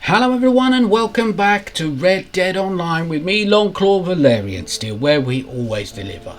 Hello everyone and welcome back to Reddeadonline with me, Longclaw Valerian Steel, where we always deliver.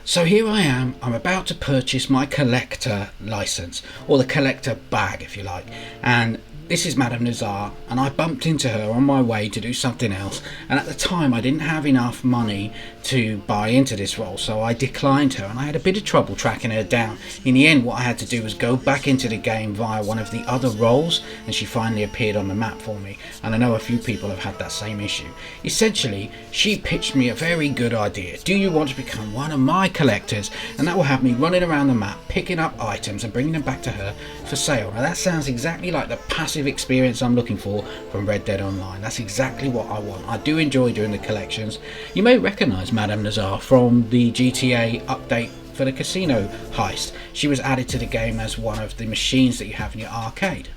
So here I am, I'm about to purchase my collector license, or the collector bag if you like, and this is Madame Nazar, and I bumped into her on my way to do something else, and at the time I didn't have enough money to buy into this role, so I declined her and I had a bit of trouble tracking her down. In the end, what I had to do was go back into the game via one of the other roles, and she finally appeared on the map for me, and I know a few people have had that same issue. Essentially, she pitched me a very good idea. Do you want to become one of my collectors? And that will have me running around the map, picking up items and bringing them back to her for sale. Now that sounds exactly like the passive experience I'm looking for from Reddeadonline. That's exactly what I want. I do enjoy doing the collections. You may recognise Madame Nazar from the GTA update for the casino heist. She was added to the game as one of the machines that you have in your arcade.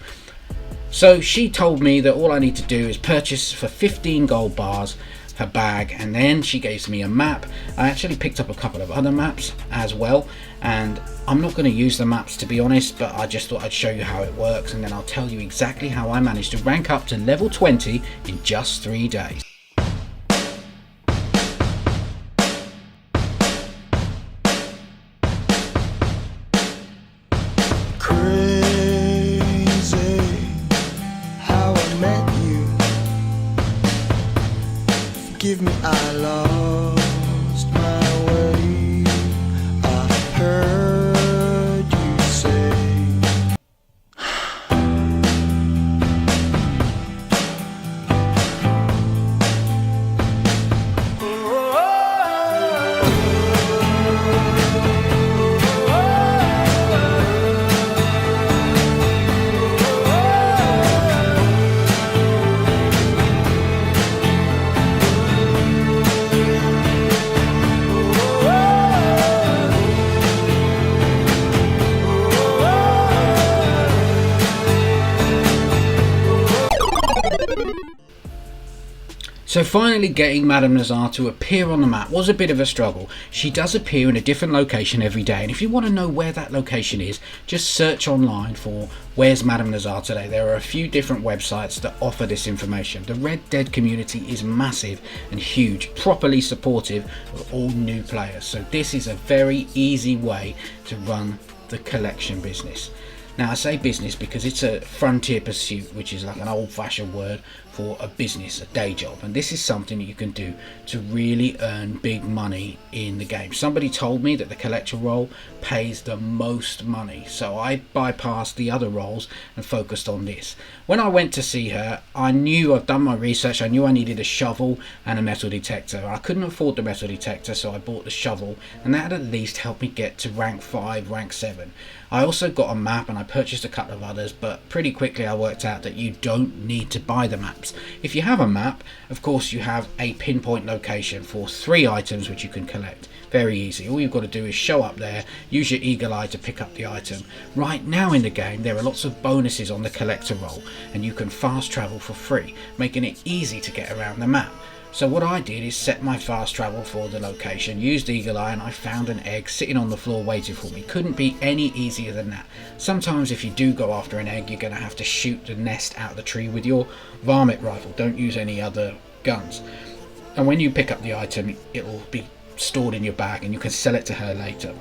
So she told me that all I need to do is purchase for 15 gold bars her bag, and then she gave me a map. I actually picked up a couple of other maps as well, and I'm not going to use the maps to be honest, but I just thought I'd show you how it works, and then I'll tell you exactly how I managed to rank up to level 20 in just 3 days. Give me, I lost my way. I heard you say. So finally getting Madame Nazar to appear on the map was a bit of a struggle. She does appear in a different location every day, and if you want to know where that location is, just search online for "Where's Madame Nazar today?" There are a few different websites that offer this information. The Red Dead community is massive and huge, properly supportive of all new players, so this is a very easy way to run the collection business. Now I say business because it's a frontier pursuit, which is like an old-fashioned word for a business, a day job, and this is something that you can do to really earn big money in the game. Somebody told me that the collector role pays the most money, so I bypassed the other roles and focused on this. When I went to see her, I'd done my research, I knew I needed a shovel and a metal detector. I couldn't afford the metal detector, so I bought the shovel, and that at least helped me get to rank 5, rank 7. I also got a map and I purchased a couple of others, but pretty quickly I worked out that you don't need to buy the maps. If you have a map, of course you have a pinpoint location for 3 items which you can collect. Very easy. All you've got to do is show up there, use your eagle eye to pick up the item. Right now in the game there are lots of bonuses on the collector role, and you can fast travel for free, making it easy to get around the map. So what I did is set my fast travel for the location, used eagle eye, and I found an egg sitting on the floor waiting for me. Couldn't be any easier than that. Sometimes if you do go after an egg, you're going to have to shoot the nest out of the tree with your varmint rifle. Don't use any other guns. And when you pick up the item, it will be stored in your bag and you can sell it to her later.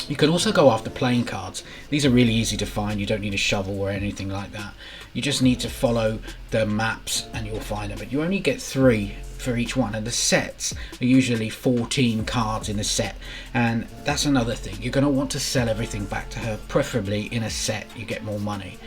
You can also go after playing cards. These are really easy to find. You don't need a shovel or anything like that. You just need to follow the maps and you'll find them. But you only get 3 for each one, and the sets are usually 14 cards in the set, and that's another thing. You're going to want to sell everything back to her, preferably in a set. You get more money.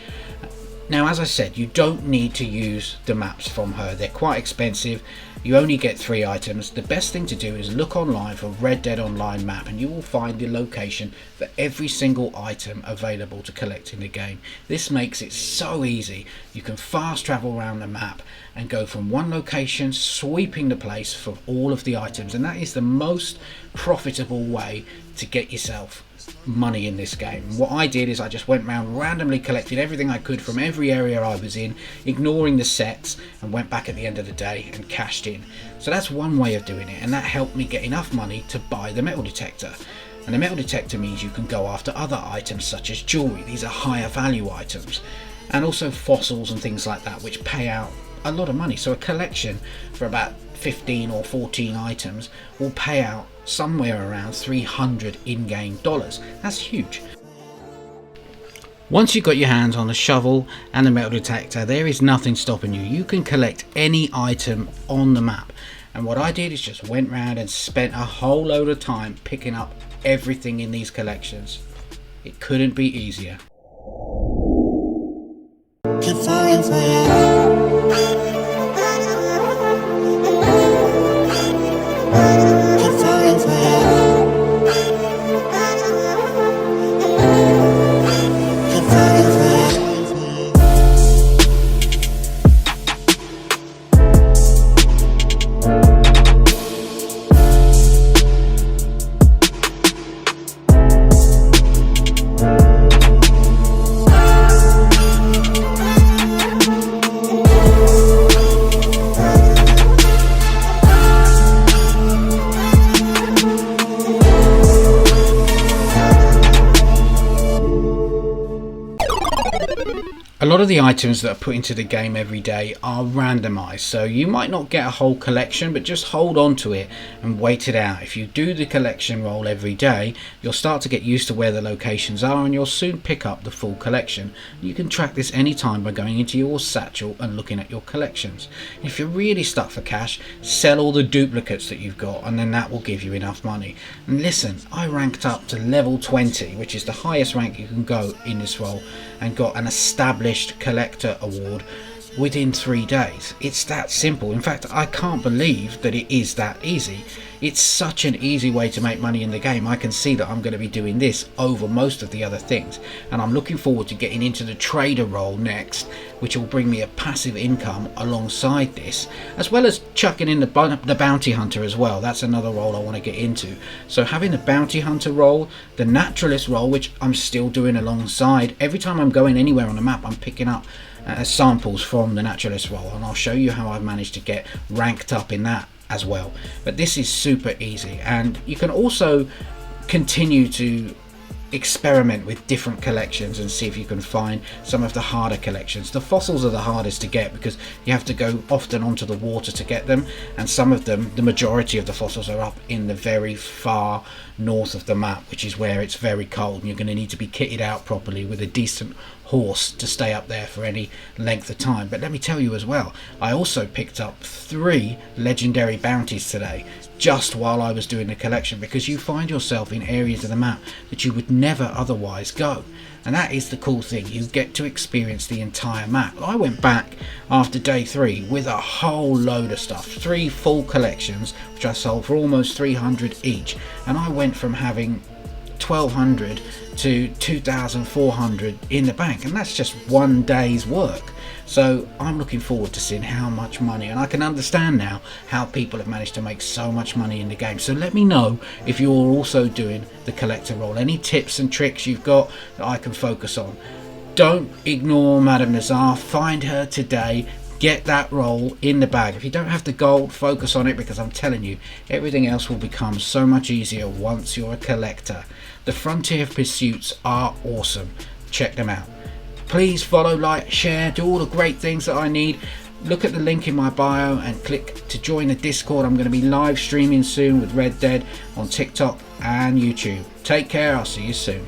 Now, as I said, you don't need to use the maps from her. They're quite expensive. You only get 3 items. The best thing to do is look online for Reddeadonline map, and you will find the location for every single item available to collect in the game. This makes it so easy. You can fast travel around the map and go from one location, sweeping the place for all of the items, and that is the most profitable way to get yourself money in this game. What I did is I just went around, randomly collected everything I could from every area I was in, ignoring the sets, and went back at the end of the day and cashed in. So that's one way of doing it, and that helped me get enough money to buy the metal detector. And the metal detector means you can go after other items such as jewelry. These are higher value items. and also fossils and things like that, which pay out a lot of money. So a collection for about 15 or 14 items will pay out somewhere around 300 in-game dollars. That's huge. Once you've got your hands on the shovel and the metal detector, there is nothing stopping you. You can collect any item on the map. And what I did is just went round and spent a whole load of time picking up everything in these collections. It couldn't be easier. Keep falling for you. Keep falling for you. Keep falling for you. A lot of the items that are put into the game every day are randomized, so you might not get a whole collection, but just hold on to it and wait it out. If you do the collection roll every day, you'll start to get used to where the locations are and you'll soon pick up the full collection. You can track this anytime by going into your satchel and looking at your collections. If you're really stuck for cash, sell all the duplicates that you've got and then that will give you enough money. And listen, I ranked up to level 20, which is the highest rank you can go in this role, and got an established collector award within 3 days. It's that simple. In fact, I can't believe that it is that easy. It's such an easy way to make money in the game. I can see that I'm going to be doing this over most of the other things, and I'm looking forward to getting into the trader role next, which will bring me a passive income alongside this, as well as chucking in the bounty hunter as well. That's another role I want to get into. So having the bounty hunter role, the naturalist role, which I'm still doing alongside. Every time I'm going anywhere on the map, I'm picking up samples from the naturalist role, and I'll show you how I've managed to get ranked up in that as well. But this is super easy, and you can also continue to experiment with different collections and see if you can find some of the harder collections. The fossils are the hardest to get because you have to go often onto the water to get them, and some of them, the majority of the fossils, are up in the very far north of the map, which is where it's very cold, and you're going to need to be kitted out properly with a decent horse to stay up there for any length of time. But let me tell you as well, I also picked up 3 legendary bounties today just while I was doing the collection, because you find yourself in areas of the map that you would never otherwise go, and that is the cool thing. You get to experience the entire map. I went back after day 3 with a whole load of stuff, 3 full collections which I sold for almost 300 each, and I went from having 1200 to 2400 in the bank, and that's just one day's work. So I'm looking forward to seeing how much money, and I can understand now how people have managed to make so much money in the game. So let me know if you're also doing the collector role, any tips and tricks you've got that I can focus on. Don't ignore Madame Nazar, find her today, get that role in the bag. If you don't have the gold, focus on it, because I'm telling you, everything else will become so much easier once you're a collector. The Frontier Pursuits are awesome. Check them out. Please follow, like, share, do all the great things that I need. Look at the link in my bio and click to join the Discord. I'm going to be live streaming soon with Red Dead on TikTok and YouTube. Take care. I'll see you soon.